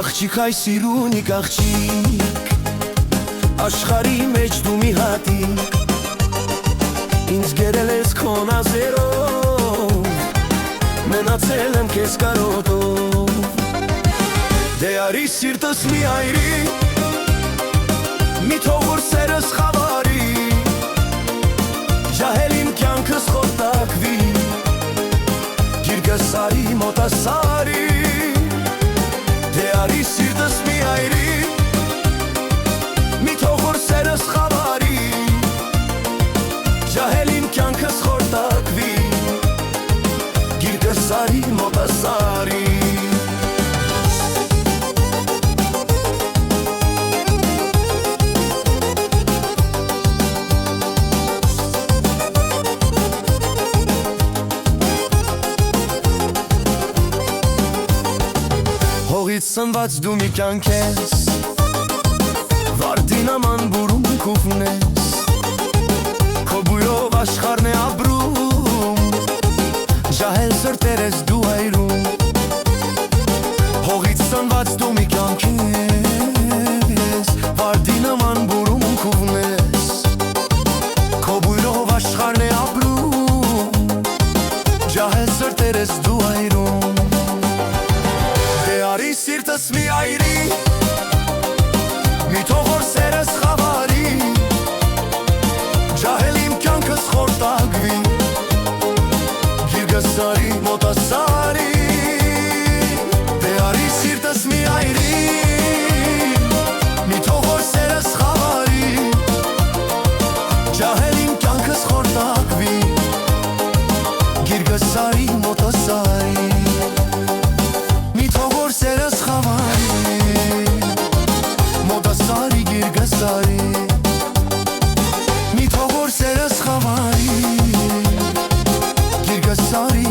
Աղջիկ այ սիրունիկ աղջիկ, աշխարհի մեջ դու մի հատիկ, ինձ գերել ես քո նազերով, մնացել եմ քեզ կարոտով։ Դե արի սիրտս մի այրի, մի թող որ սերս խավարի, ջահել իմ կյանքս խորտակվի, գիրկս արի մոտասարի։ Դե արի սիրտս մի այրի, մի թող որ սերս խավարի, ջահել իմ կյանքս խորտակվի, գիրկս արի մոտասարի։ Հողից սնված դու մի կյանք ես, վարդի նման բուրում քուֆն ես, քո բույրով աշխարհն է ապրում, ջահել սրտեր ես դու այրում։ Հողից սնված դու մի կյանք ես, վարդի նման բուրում քուֆն ես, քո բույրով աշխարհն է ապրում, ջահել սրտեր ես դու այրում։ Արի սիրտս մի այրի, մի թող որ սերս խավարի, ջահել իմ կյանքս խորտակվի, գիրկս արի մոտասարի։ Դե արի սիրտս մի այրի, մի թող որ սերս խավարի, ջահել իմ կյանքս խորտակվի, գիրկս արի մոտասարի։ Սերս խավարի, մոտասարի գիրկս արի, մի թող որ սերս խավարի, գիրկս արի